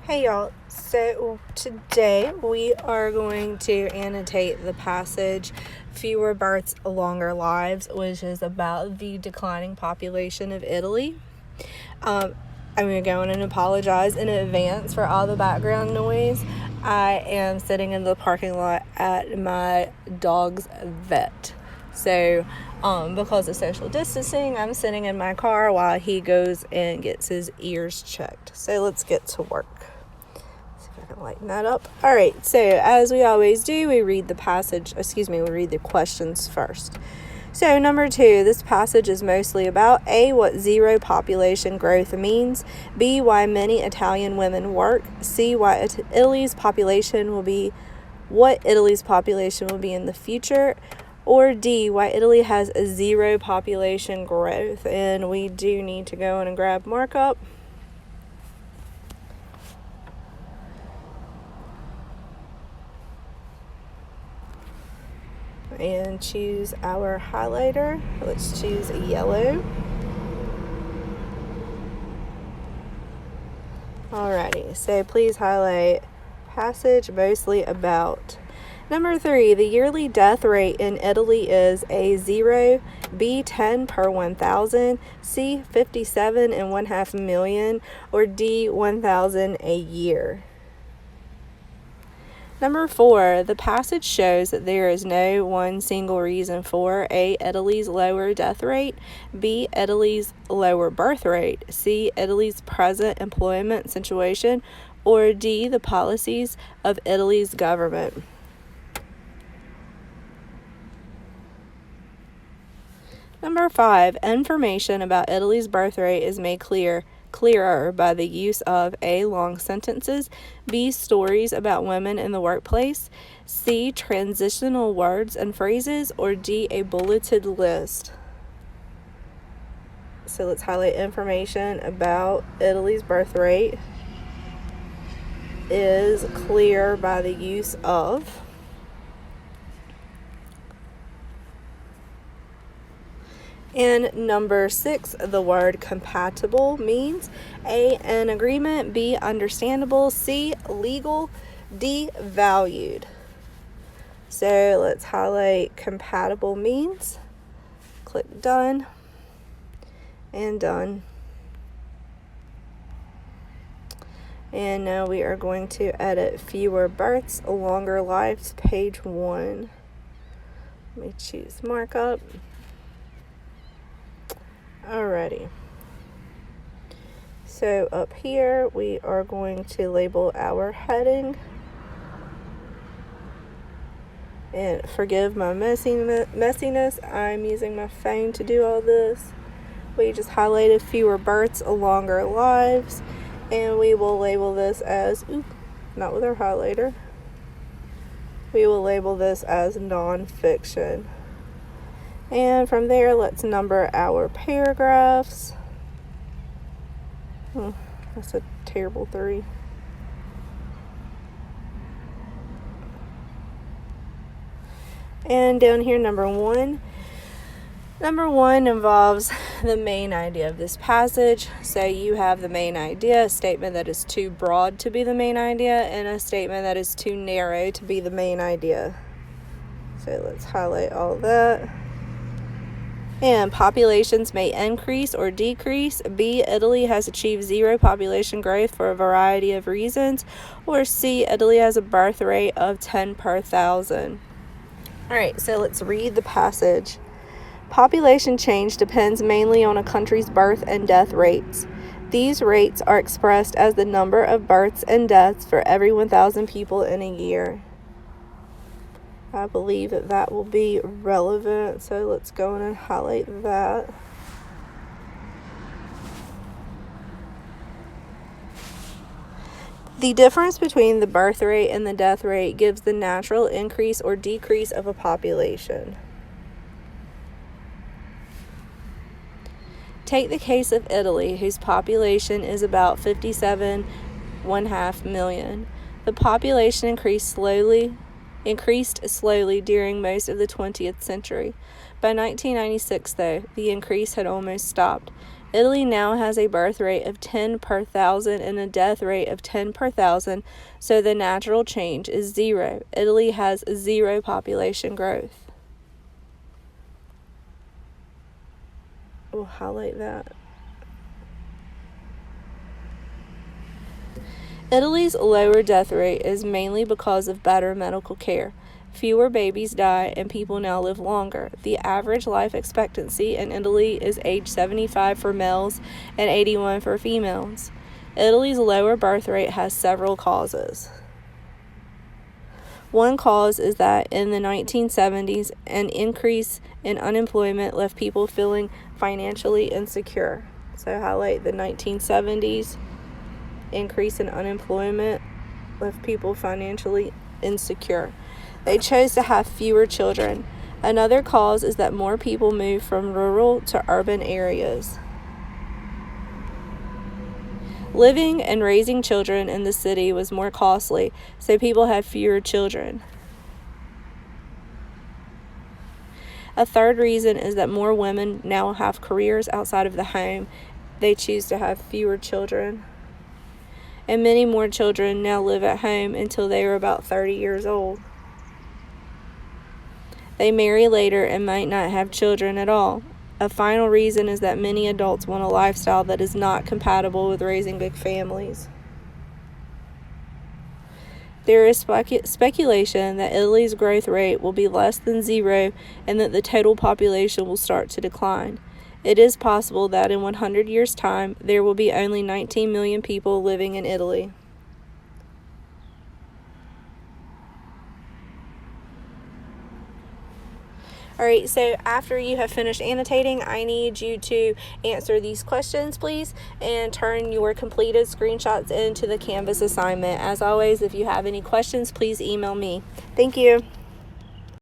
Hey y'all, so today we are going to annotate the passage Fewer Births, Longer Lives, which is about the declining population of Italy. I'm going to go in and apologize in advance for all the background noise. I am sitting in the parking lot at my dog's vet. So, because of social distancing, I'm sitting in my car while he goes and gets his ears checked. So let's get to work. Lighten that up. All right, so as we always do, we read the questions first. So number 2, this passage is mostly about A, what zero population growth means, B, why many Italian women work, C, what Italy's population will be in the future, or D, why Italy has a zero population growth. And we do need to go in and grab markup. And choose our highlighter. Let's choose yellow. Alrighty, so please highlight passage mostly about. Number 3, the yearly death rate in Italy is A, 0, B, 10 per 1,000, C, 57.5 million, or D, 1,000 a year. Number 4, the passage shows that there is no one single reason for A, Italy's lower death rate, B, Italy's lower birth rate, C, Italy's present employment situation, or D, the policies of Italy's government. Number 5, information about Italy's birth rate is made clearer by the use of A, long sentences, B, stories about women in the workplace, C, transitional words and phrases, or D, a bulleted list. So let's highlight information about Italy's birth rate is clear by the use of. And number 6, the word compatible means A, an agreement, B, understandable, C, legal, D, valued. So let's highlight compatible means, click done, and done. And now we are going to edit fewer births, longer lives, page 1. Let me choose markup. Alrighty, so up here we are going to label our heading, and forgive my messiness, I'm using my phone to do all this. We just highlighted fewer births, longer lives, and we will label this as, not with our highlighter, we will label this as nonfiction. And from there, let's number our paragraphs. That's a terrible 3. And down here, number 1. Number 1 involves the main idea of this passage. So you have the main idea, a statement that is too broad to be the main idea, and a statement that is too narrow to be the main idea. So let's highlight all of that. And populations may increase or decrease. B, Italy has achieved zero population growth for a variety of reasons. Or C, Italy has a birth rate of 10 per 1,000. All right, so let's read the passage. Population change depends mainly on a country's birth and death rates. These rates are expressed as the number of births and deaths for every 1,000 people in a year. I believe that will be relevant, so let's go in and highlight that. The difference between the birth rate and the death rate gives the natural increase or decrease of a population. Take the case of Italy, whose population is about 57.5 million. The population increased slowly during most of the 20th century. By 1996, though, the increase had almost stopped. Italy now has a birth rate of 10 per thousand and a death rate of 10 per thousand, so the natural change is 0. Italy has 0 population growth. We'll highlight that. Italy's lower death rate is mainly because of better medical care. Fewer babies die and people now live longer. The average life expectancy in Italy is age 75 for males and 81 for females. Italy's lower birth rate has several causes. One cause is that in the 1970s, an increase in unemployment left people feeling financially insecure. So highlight the 1970s. Increase in unemployment left people financially insecure. They chose to have fewer children. Another cause is that more people moved from rural to urban areas. Living and raising children in the city was more costly, so people had fewer children. A third reason is that more women now have careers outside of the home. They choose to have fewer children. And many more children now live at home until they are about 30 years old. They marry later and might not have children at all. A final reason is that many adults want a lifestyle that is not compatible with raising big families. There is speculation that Italy's growth rate will be less than 0 and that the total population will start to decline. It is possible that in 100 years' time, there will be only 19 million people living in Italy. Alright, so after you have finished annotating, I need you to answer these questions, please, and turn your completed screenshots into the Canvas assignment. As always, if you have any questions, please email me. Thank you.